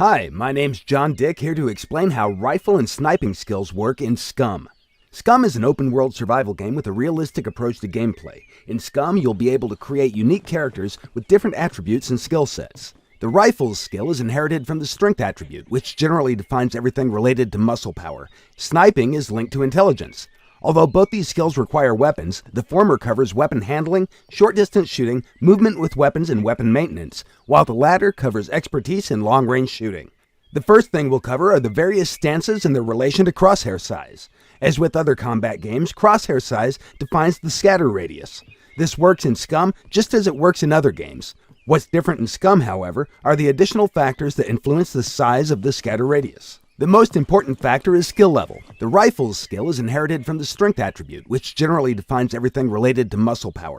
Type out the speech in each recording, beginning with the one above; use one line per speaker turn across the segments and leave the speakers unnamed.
Hi, my name's John Dick, here to explain how rifle and sniping skills work in SCUM. SCUM is an open-world survival game with a realistic approach to gameplay. In SCUM, you'll be able to create unique characters with different attributes and skill sets. The rifle's skill is inherited from the strength attribute, which generally defines everything related to muscle power. Sniping is linked to intelligence. Although both these skills require weapons, the former covers weapon handling, short-distance shooting, movement with weapons, and weapon maintenance, while the latter covers expertise in long-range shooting. The first thing we'll cover are the various stances and their relation to crosshair size. As with other combat games, crosshair size defines the scatter radius. This works in SCUM just as it works in other games. What's different in SCUM, however, are the additional factors that influence the size of the scatter radius. The most important factor is skill level. The rifle's skill is inherited from the strength attribute, which generally defines everything related to muscle power.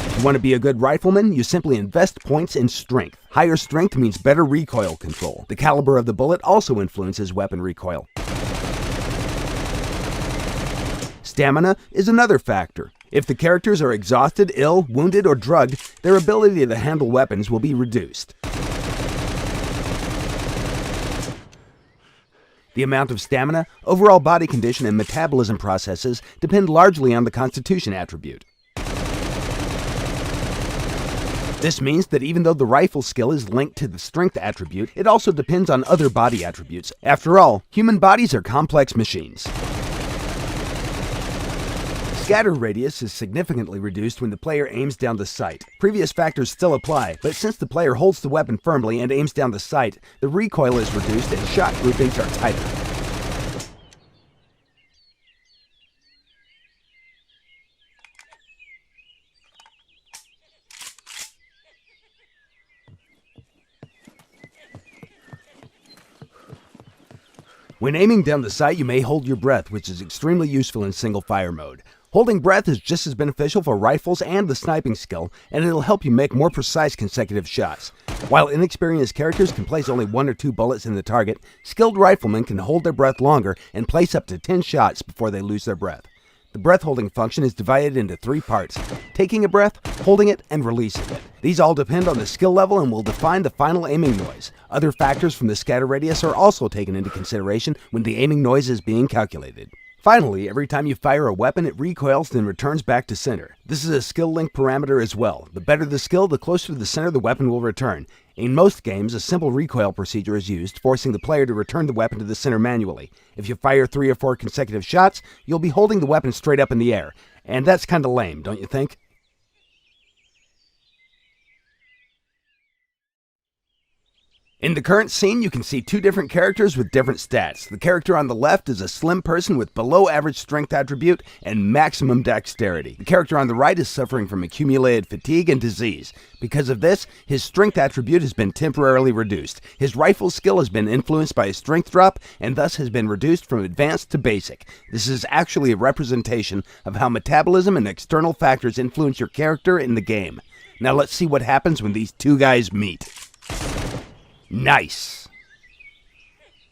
If you want to be a good rifleman, you simply invest points in strength. Higher strength means better recoil control. The caliber of the bullet also influences weapon recoil. Stamina is another factor. If the characters are exhausted, ill, wounded, or drugged, their ability to handle weapons will be reduced. The amount of stamina, overall body condition, and metabolism processes depend largely on the constitution attribute. This means that even though the rifle skill is linked to the strength attribute, it also depends on other body attributes. After all, human bodies are complex machines. Scatter radius is significantly reduced when the player aims down the sight. Previous factors still apply, but since the player holds the weapon firmly and aims down the sight, the recoil is reduced and shot groupings are tighter. When aiming down the sight, you may hold your breath, which is extremely useful in single fire mode. Holding breath is just as beneficial for rifles and the sniping skill, and it'll help you make more precise consecutive shots. While inexperienced characters can place only 1 or 2 bullets in the target, skilled riflemen can hold their breath longer and place up to 10 shots before they lose their breath. The breath-holding function is divided into 3 parts: taking a breath, holding it, and releasing it. These all depend on the skill level and will define the final aiming noise. Other factors from the scatter radius are also taken into consideration when the aiming noise is being calculated. Finally, every time you fire a weapon, it recoils then returns back to center. This is a skill link parameter as well. The better the skill, the closer to the center the weapon will return. In most games, a simple recoil procedure is used, forcing the player to return the weapon to the center manually. If you fire 3 or 4 consecutive shots, you'll be holding the weapon straight up in the air. And that's kinda lame, don't you think? In the current scene, you can see 2 different characters with different stats. The character on the left is a slim person with below average strength attribute and maximum dexterity. The character on the right is suffering from accumulated fatigue and disease. Because of this, his strength attribute has been temporarily reduced. His rifle skill has been influenced by a strength drop and thus has been reduced from advanced to basic. This is actually a representation of how metabolism and external factors influence your character in the game. Now let's see what happens when these 2 guys meet. Nice!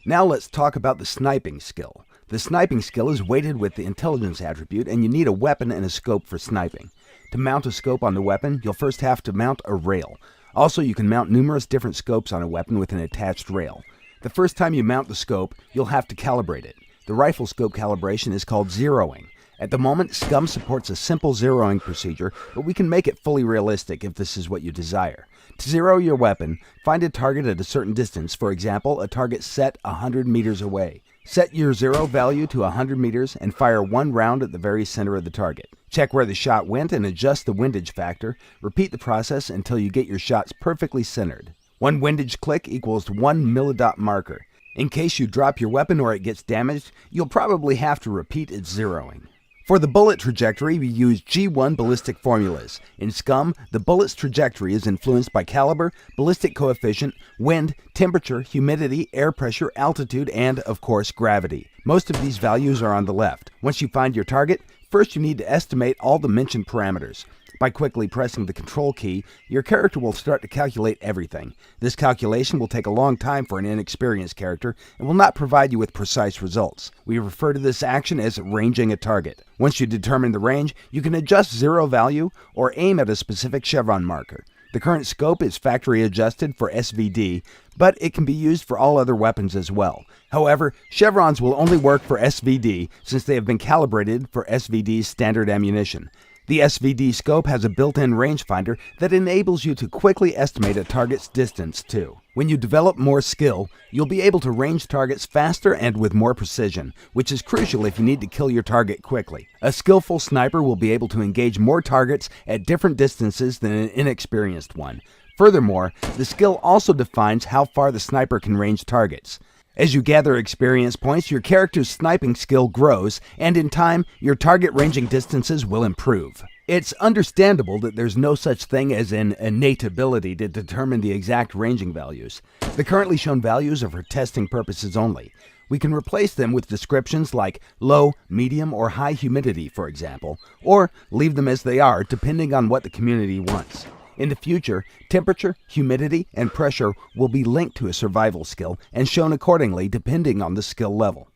Now let's talk about the sniping skill. The sniping skill is weighted with the intelligence attribute, and you need a weapon and a scope for sniping. To mount a scope on the weapon, you'll first have to mount a rail. Also, you can mount numerous different scopes on a weapon with an attached rail. The first time you mount the scope, you'll have to calibrate it. The rifle scope calibration is called zeroing. At the moment, SCUM supports a simple zeroing procedure, but we can make it fully realistic if this is what you desire. To zero your weapon, find a target at a certain distance, for example, a target set 100 meters away. Set your zero value to 100 meters and fire 1 round at the very center of the target. Check where the shot went and adjust the windage factor. Repeat the process until you get your shots perfectly centered. 1 windage click equals 1 millidot marker. In case you drop your weapon or it gets damaged, you'll probably have to repeat its zeroing. For the bullet trajectory, we use G1 ballistic formulas. In SCUM, the bullet's trajectory is influenced by caliber, ballistic coefficient, wind, temperature, humidity, air pressure, altitude, and, of course, gravity. Most of these values are on the left. Once you find your target, first you need to estimate all the mentioned parameters. By quickly pressing the control key, your character will start to calculate everything. This calculation will take a long time for an inexperienced character and will not provide you with precise results. We refer to this action as ranging a target. Once you determine the range, you can adjust zero value or aim at a specific chevron marker. The current scope is factory adjusted for SVD, but it can be used for all other weapons as well. However, chevrons will only work for SVD since they have been calibrated for SVD's standard ammunition. The SVD scope has a built-in rangefinder that enables you to quickly estimate a target's distance too. When you develop more skill, you'll be able to range targets faster and with more precision, which is crucial if you need to kill your target quickly. A skillful sniper will be able to engage more targets at different distances than an inexperienced one. Furthermore, the skill also defines how far the sniper can range targets. As you gather experience points, your character's sniping skill grows, and in time, your target ranging distances will improve. It's understandable that there's no such thing as an innate ability to determine the exact ranging values. The currently shown values are for testing purposes only. We can replace them with descriptions like low, medium, or high humidity, for example, or leave them as they are depending on what the community wants. In the future, temperature, humidity, and pressure will be linked to a survival skill and shown accordingly depending on the skill level.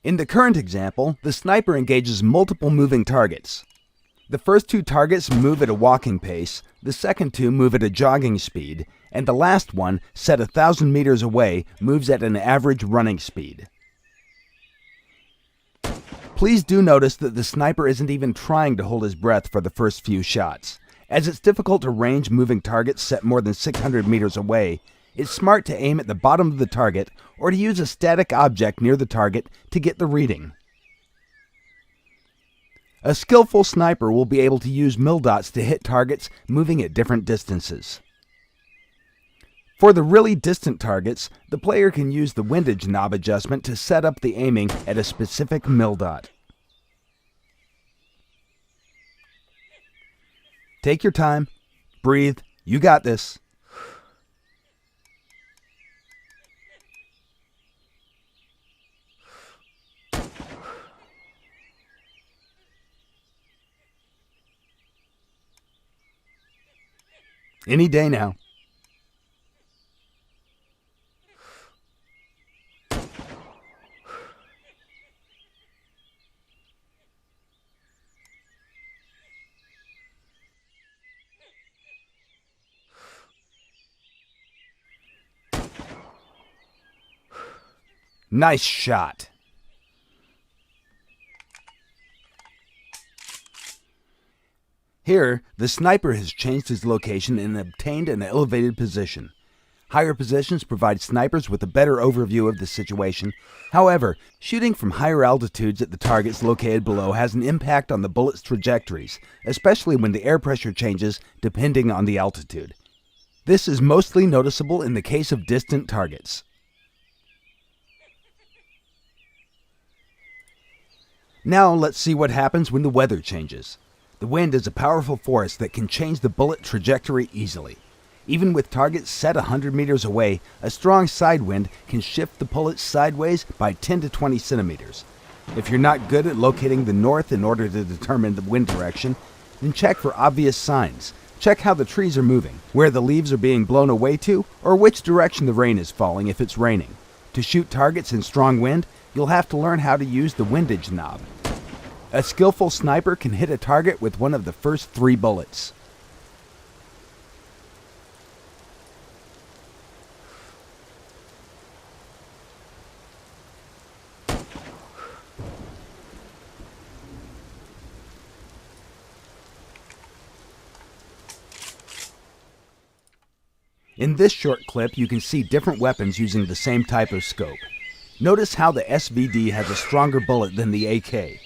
In the current example, the sniper engages multiple moving targets. The first two targets move at a walking pace, the second two move at a jogging speed, and the last one, set 1,000 meters away, moves at an average running speed. Please do notice that the sniper isn't even trying to hold his breath for the first few shots. As it's difficult to range moving targets set more than 600 meters away, it's smart to aim at the bottom of the target or to use a static object near the target to get the reading. A skillful sniper will be able to use mil dots to hit targets moving at different distances. For the really distant targets, the player can use the windage knob adjustment to set up the aiming at a specific mil dot. Take your time, breathe, you got this. Any day now. Nice shot. Here, the sniper has changed his location and obtained an elevated position. Higher positions provide snipers with a better overview of the situation. However, shooting from higher altitudes at the targets located below has an impact on the bullet's trajectories, especially when the air pressure changes depending on the altitude. This is mostly noticeable in the case of distant targets. Now let's see what happens when the weather changes. The wind is a powerful force that can change the bullet trajectory easily. Even with targets set 100 meters away, a strong side wind can shift the bullet sideways by 10 to 20 centimeters. If you're not good at locating the north in order to determine the wind direction, then check for obvious signs. Check how the trees are moving, where the leaves are being blown away to, or which direction the rain is falling if it's raining. To shoot targets in strong wind, you'll have to learn how to use the windage knob. A skillful sniper can hit a target with one of the first 3 bullets. In this short clip, you can see different weapons using the same type of scope. Notice how the SVD has a stronger bullet than the AK.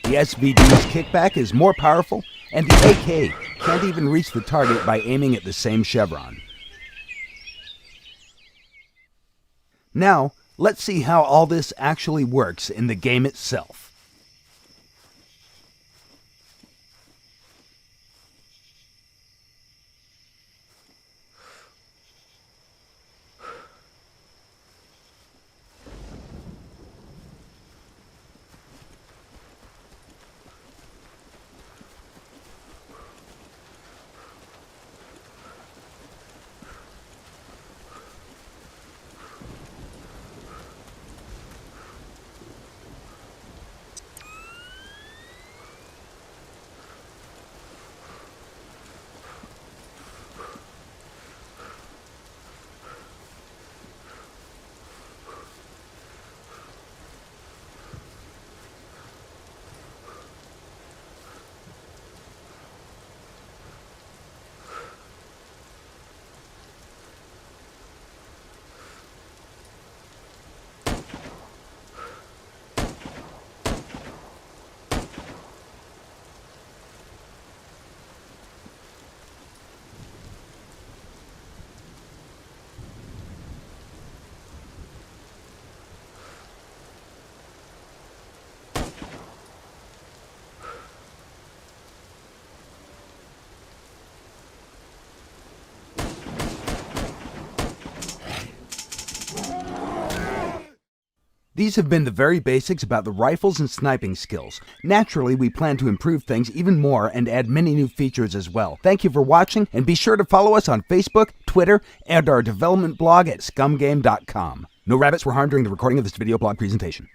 The SVD's kickback is more powerful, and the AK can't even reach the target by aiming at the same chevron. Now, let's see how all this actually works in the game itself. These have been the very basics about the rifles and sniping skills. Naturally, we plan to improve things even more and add many new features as well. Thank you for watching, and be sure to follow us on Facebook, Twitter, and our development blog at scumgame.com. No rabbits were harmed during the recording of this video blog presentation.